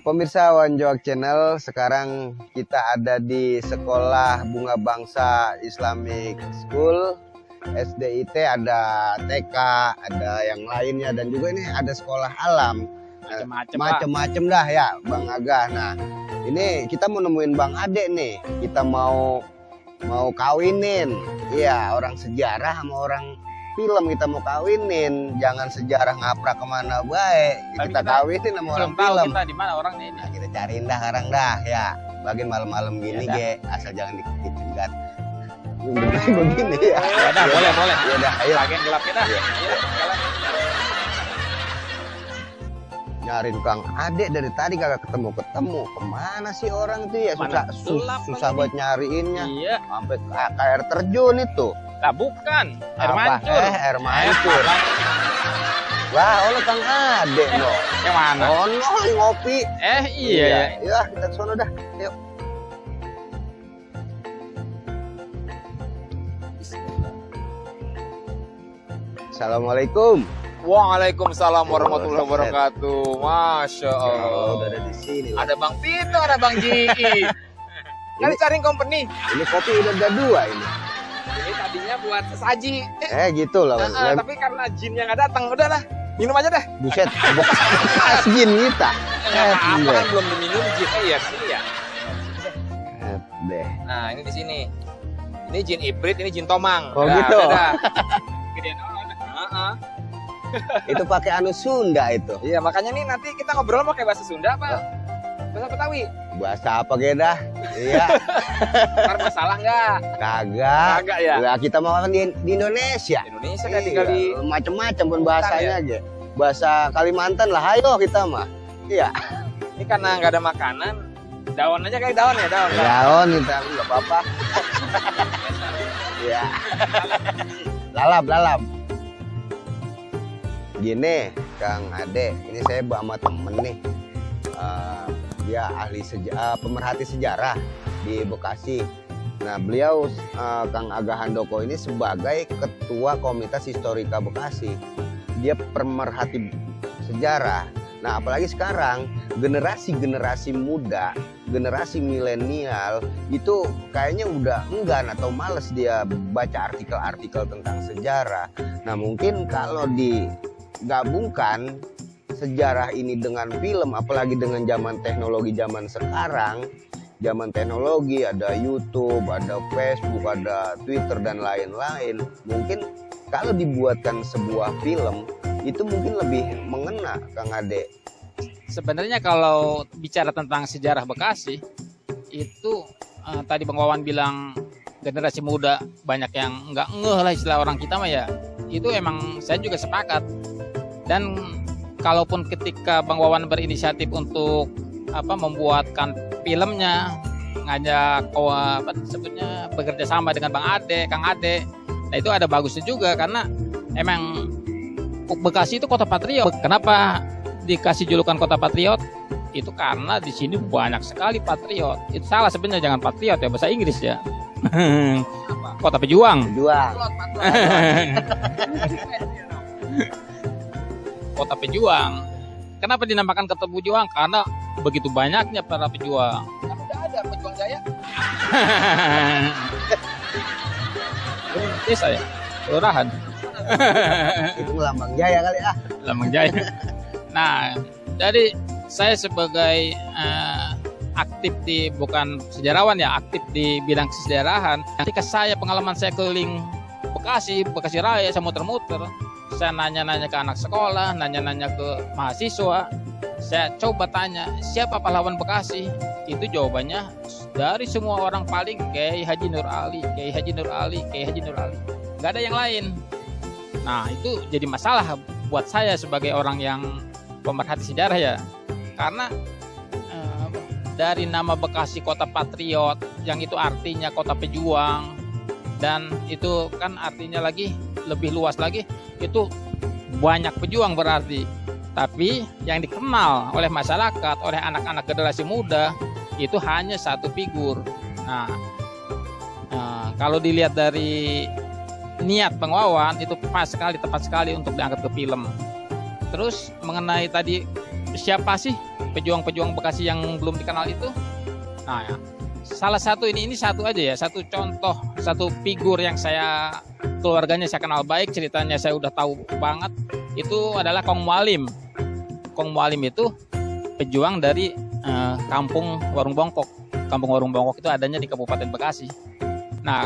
Pemirsa Wanjoak Channel, sekarang kita ada di Sekolah Bunga Bangsa Islamic School SDIT, ada TK, ada yang lainnya, dan juga ini ada sekolah alam. Macem-macem dah ya Bang Aga. Nah ini kita mau nemuin Bang Ade nih, kita mau kawinin. Iya, orang sejarah sama orang film kita mau kawinin. Jangan sejarah ngaprak kemana baik, kita kawinin sama orang film. Kita di mana orangnya ini? Nah, kita cariin dah sekarang dah ya. Bagian malam-malam gini ge, asal jangan dicegat. Begini ya. Ya udah, boleh. Ya udah, ayo. Bagian gelap kita. Iya. Ayo, jalan. Nyariin Kang Ade dari tadi kagak ketemu. Kemana sih orang itu ya? Susah buat nyariinnya. Iya. Sampai ke air terjun itu. Lah bukan, air Apa? mancur. Air mancur. Lah, oleh Kang Ade no. Yang mana? Oh, no, ngopi. Iya. Ya, kita ke sono dah. Yuk. Assalamualaikum. Waalaikumsalam warahmatullahi wabarakatuh. Masya Allah. Udah ada di sini. Ada Bang Vito, ada Bang Jiki. Kan cari company. Ini kopi udah ada 2 ini. Ini tadinya buat sesaji. Gitu lah. Tapi karena jinnya nggak datang, udahlah. Minum aja dah. Buset, bekas jin kita. Apa kan belum diminum jin. Iya, sini ya. Deh. Nah, ini di sini. Ini jin ibrit, ini jin tomang. Oh, gitu. Gedean orang. Itu pakai anu Sunda itu. Iya, makanya nih nanti kita ngobrol pakai bahasa Sunda apa? Bahasa Betawi. Bahasa apa dah? Iya. Ntar masalah nggak? Kagak ya. Lah kita mau kan di Indonesia. Indonesia kan tinggal di macam-macam pun bahasanya aja. Bahasa Kalimantan lah, ayo kita mah. Iya. Ini karena nggak ada makanan, daun aja kayak daun ya, daun. Daun kita nggak apa-apa. Iya. Lalap. Gini, Kang Ade, ini saya sama temen nih. Dia ahli pemerhati sejarah di Bekasi. Nah, beliau Kang Aga Handoko ini sebagai ketua Komunitas Historika Bekasi. Dia pemerhati sejarah. Nah, apalagi sekarang generasi muda, generasi milenial itu kayaknya udah enggan atau males dia baca artikel-artikel tentang sejarah. Nah, mungkin kalau digabungkan sejarah ini dengan film, apalagi dengan zaman teknologi zaman sekarang, zaman teknologi ada YouTube, ada Facebook, ada Twitter dan lain-lain, mungkin kalau dibuatkan sebuah film itu mungkin lebih mengena, Kang Ade. Sebenarnya kalau bicara tentang sejarah Bekasi itu tadi Bang Wawan bilang generasi muda banyak yang nggak ngeh lah istilah orang kita mah ya. Itu emang saya juga sepakat. Dan kalaupun ketika Bang Wawan berinisiatif untuk membuatkan filmnya, ngajak sebetulnya bekerja sama dengan Kang Ade. Nah itu ada bagusnya juga karena emang Bekasi itu kota patriot. Kenapa dikasih julukan kota patriot? Itu karena di sini banyak sekali patriot. Itu salah sebenarnya, jangan patriot ya, bahasa Inggris ya. Kota pejuang. Kota pejuang. Kenapa dinamakan kota pejuang? Karena begitu banyaknya para pejuang. Kan udah ada pejuang jaya. Desa ya, kelurahan. Itu Lambang Jaya kali ya. Lambang Jaya. Nah, jadi saya sebagai aktif bukan sejarawan ya, aktif di bidang kesejarahan. Ketika pengalaman saya keliling Bekasi Raya, saya muter-muter. Saya nanya-nanya ke anak sekolah, nanya-nanya ke mahasiswa. Saya coba tanya, siapa pahlawan Bekasi? Itu jawabannya dari semua orang paling Kiai Haji Nur Ali. Nggak ada yang lain. Nah, itu jadi masalah buat saya sebagai orang yang pemerhati sejarah ya. Karena dari nama Bekasi kota patriot, yang itu artinya kota pejuang, dan itu kan artinya lagi lebih luas lagi, itu banyak pejuang berarti. Tapi yang dikenal oleh masyarakat, oleh anak-anak generasi muda itu hanya satu figur. Nah, kalau dilihat dari niat Bang Wawan itu tepat sekali untuk diangkat ke film. Terus mengenai tadi siapa sih pejuang-pejuang Bekasi yang belum dikenal itu. Nah, ya, salah satu ini satu aja ya, satu contoh, satu figur yang keluarganya saya kenal baik, ceritanya saya udah tahu banget, itu adalah Kong Mualim. Kong Mualim itu pejuang dari kampung Warung Bongkok. Kampung Warung Bongkok itu adanya di Kabupaten Bekasi. Nah,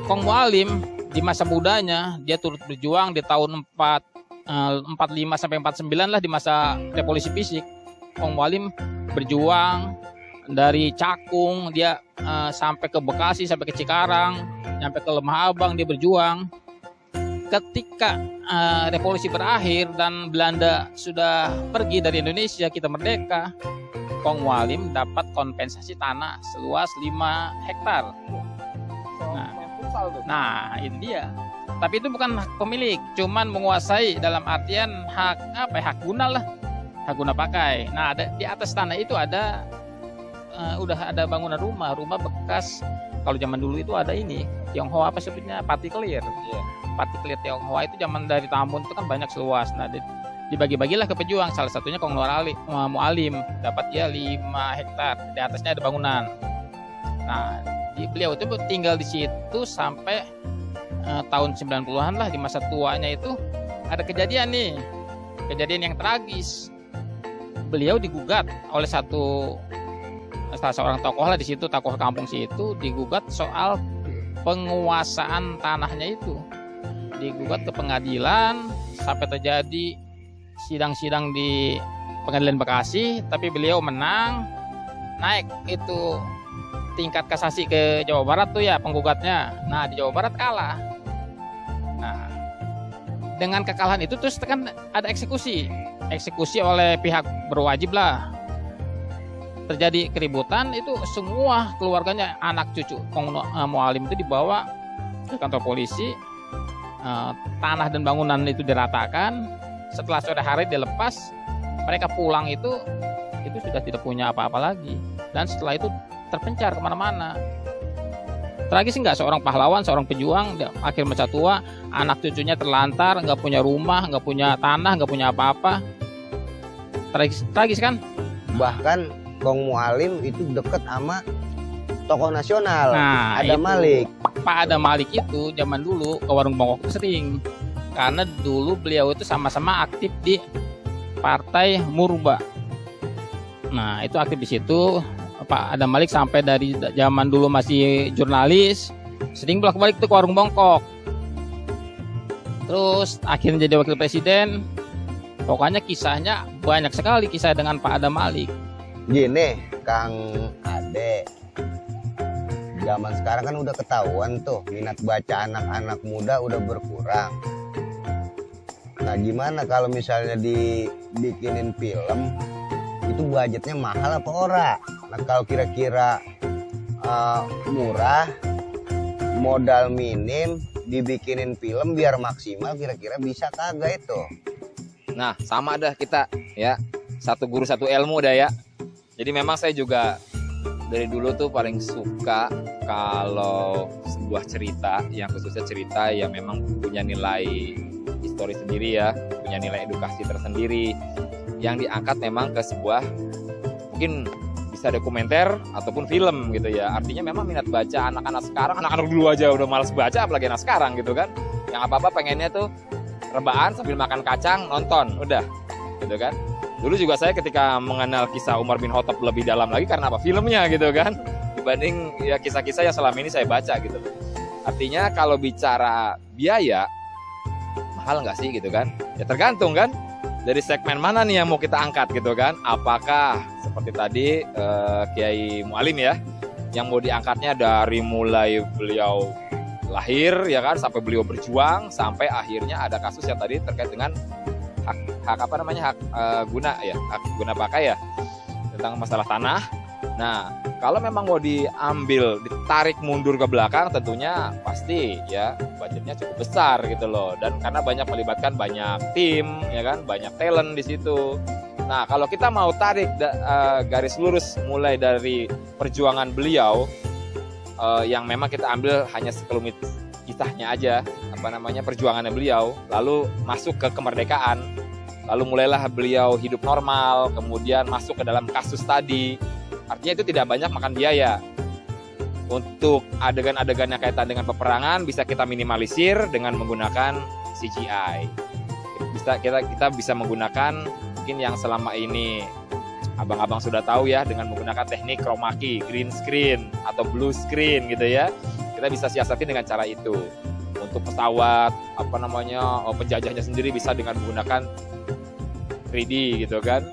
Kong Mualim di masa mudanya dia turut berjuang di tahun 45 sampai 49 lah, di masa revolusi fisik. Kong Mualim berjuang dari Cakung, dia sampai ke Bekasi, sampai ke Cikarang, sampai ke Lemah Abang, dia berjuang. Ketika revolusi berakhir dan Belanda sudah pergi dari Indonesia, kita merdeka, Kong Mualim dapat kompensasi tanah seluas 5 hektar. Nah, itu dia. Tapi itu bukan hak pemilik, cuman menguasai dalam artian hak guna lah, hak guna pakai. Nah, di atas tanah itu udah ada bangunan rumah bekas. Kalau zaman dulu itu ada ini Tionghoa, apa sebutnya, Patiklir. Patiklir Tionghoa itu zaman dari Tambun itu kan banyak seluas. Nah, dibagi-bagilah ke pejuang. Salah satunya Kong Mualim, dapat dia 5 hektar. Di atasnya ada bangunan. Nah, beliau itu tinggal di situ sampai tahun 90-an lah. Di masa tuanya itu ada kejadian yang tragis. Beliau digugat oleh salah seorang tokoh lah di situ, tokoh kampung situ, digugat soal penguasaan tanahnya itu. Digugat ke pengadilan sampai terjadi sidang-sidang di Pengadilan Bekasi, tapi beliau menang, naik itu tingkat kasasi ke Jawa Barat tuh ya penggugatnya. Nah, di Jawa Barat kalah. Nah, dengan kekalahan itu terus kan ada eksekusi oleh pihak berwajib lah. Terjadi keributan, itu semua keluarganya, anak cucu Kong Mualim itu dibawa ke kantor polisi. Tanah dan bangunan itu diratakan. Setelah sore hari dilepas, mereka pulang itu sudah tidak punya apa-apa lagi. Dan setelah itu terpencar kemana-mana. Tragis nggak? Seorang pahlawan, seorang pejuang, akhir masa tua, anak cucunya terlantar, nggak punya rumah, nggak punya tanah, nggak punya apa-apa. Tragis kan? Bahkan Kong Mualim itu deket sama tokoh nasional, nah, Adam Malik. Pak Adam Malik itu zaman dulu ke Warung Bongkok sering, karena dulu beliau itu sama-sama aktif di Partai Murba. Nah, itu aktif di situ. Pak Adam Malik sampai dari zaman dulu masih jurnalis, sering bolak-balik tuh ke Warung Bongkok. Terus akhirnya jadi wakil presiden. Pokoknya kisahnya banyak sekali, kisah dengan Pak Adam Malik. Gini, Kang Ade, zaman sekarang kan udah ketahuan tuh minat baca anak-anak muda udah berkurang. Nah, gimana kalau misalnya dibikinin film, itu budgetnya mahal apa ora? Nah, kalau kira-kira murah, modal minim, dibikinin film biar maksimal, kira-kira bisa kagak itu? Nah, sama dah kita ya, satu guru satu ilmu dah ya. Jadi memang saya juga dari dulu tuh paling suka kalau sebuah cerita, yang khususnya cerita yang memang punya nilai histori sendiri ya, punya nilai edukasi tersendiri, yang diangkat memang ke sebuah mungkin bisa dokumenter ataupun film gitu ya. Artinya memang minat baca anak-anak sekarang, anak-anak dulu aja udah malas baca, apalagi anak sekarang gitu kan. Yang apa-apa pengennya tuh rebahan sambil makan kacang, nonton, udah gitu kan. Dulu juga saya ketika mengenal kisah Umar bin Khattab lebih dalam lagi karena apa? Filmnya gitu kan, dibanding ya kisah-kisah yang selama ini saya baca gitu. Artinya kalau bicara biaya, mahal nggak sih gitu kan? Ya tergantung kan, dari segmen mana nih yang mau kita angkat gitu kan. Apakah seperti tadi Kiai Mualim ya, yang mau diangkatnya dari mulai beliau lahir ya kan, sampai beliau berjuang, sampai akhirnya ada kasus yang tadi terkait dengan hak apa namanya, hak guna ya, hak guna pakai ya, tentang masalah tanah. Nah, kalau memang mau diambil, ditarik mundur ke belakang, tentunya pasti ya budgetnya cukup besar gitu loh. Dan karena melibatkan banyak tim ya kan, banyak talent di situ. Nah, kalau kita mau tarik garis lurus mulai dari perjuangan beliau, yang memang kita ambil hanya sekelumit kisahnya aja, apa namanya, perjuangannya beliau, lalu masuk ke kemerdekaan. lalu mulailah beliau hidup normal, kemudian masuk ke dalam kasus tadi. Artinya itu tidak banyak makan biaya. Untuk adegan-adegan yang kaitan dengan peperangan bisa kita minimalisir dengan menggunakan CGI. Kita bisa menggunakan mungkin yang selama ini abang-abang sudah tahu ya, dengan menggunakan teknik chroma key, green screen atau blue screen gitu ya. Kita bisa siasati dengan cara itu. Untuk pesawat penjajahnya sendiri bisa dengan menggunakan 3D gitu kan.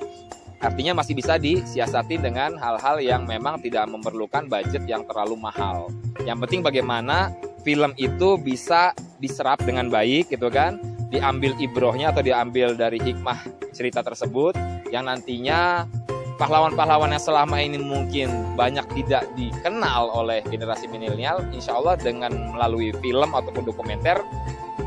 Artinya masih bisa disiasati dengan hal-hal yang memang tidak memerlukan budget yang terlalu mahal. Yang penting bagaimana film itu bisa diserap dengan baik gitu kan, diambil ibrohnya atau diambil dari hikmah cerita tersebut, yang nantinya pahlawan-pahlawan yang selama ini mungkin banyak tidak dikenal oleh generasi milenial, insya Allah dengan melalui film ataupun dokumenter,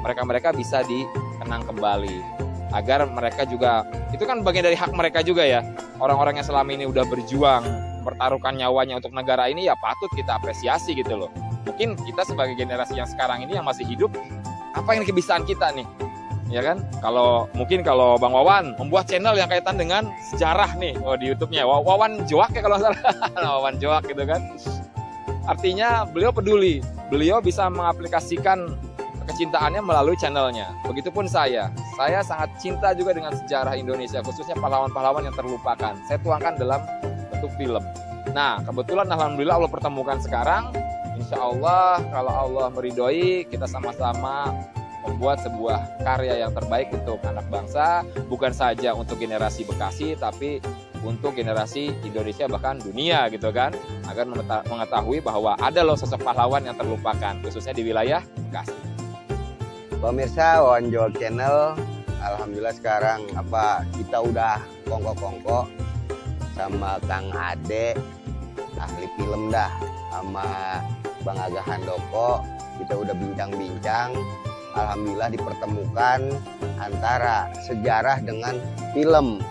mereka bisa dikenang kembali. Agar mereka juga, itu kan bagian dari hak mereka juga ya. Orang-orang yang selama ini udah berjuang, mempertaruhkan nyawanya untuk negara ini, ya patut kita apresiasi gitu loh. Mungkin kita sebagai generasi yang sekarang ini yang masih hidup, apa yang kebisaan kita nih? Ya kan? Kalau Bang Wawan membuat channel yang kaitan dengan sejarah nih, di YouTube-nya Wawan Joak ya kalau nggak salah. Wawan Joak gitu kan. Artinya beliau peduli, beliau bisa mengaplikasikan kecintaannya melalui channelnya. Begitupun saya sangat cinta juga dengan sejarah Indonesia, khususnya pahlawan-pahlawan yang terlupakan. Saya tuangkan dalam bentuk film. Nah, kebetulan alhamdulillah Allah pertemukan sekarang. Insya Allah kalau Allah meridhoi, kita sama-sama membuat sebuah karya yang terbaik untuk anak bangsa, bukan saja untuk generasi Bekasi, tapi untuk generasi Indonesia bahkan dunia gitu kan, agar mengetahui bahwa ada loh sosok pahlawan yang terlupakan, khususnya di wilayah Bekasi. Pemirsa Wawan Joak Channel, alhamdulillah sekarang kita udah kongko-kongko sama Kang Ade, ahli film dah, sama Bang Aga Handoko. Kita udah bincang-bincang, alhamdulillah dipertemukan antara sejarah dengan film.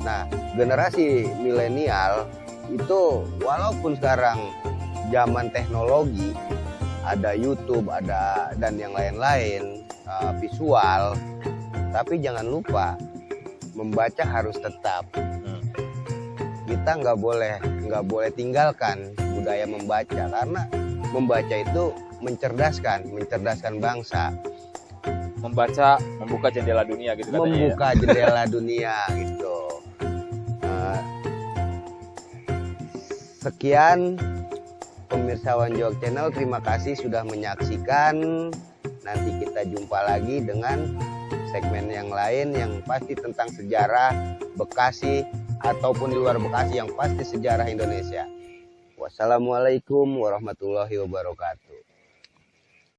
Nah, generasi milenial itu walaupun sekarang zaman teknologi, ada YouTube, dan yang lain-lain, visual, tapi jangan lupa membaca harus tetap. Kita nggak boleh tinggalkan budaya membaca, karena membaca itu mencerdaskan bangsa. Membaca membuka jendela dunia gitu katanya. Membuka jendela dunia gitu. Sekian pemirsa Wawan Joak Channel, terima kasih sudah menyaksikan. Nanti kita jumpa lagi dengan segmen yang lain yang pasti tentang sejarah Bekasi ataupun di luar Bekasi, yang pasti sejarah Indonesia. Wassalamualaikum warahmatullahi wabarakatuh.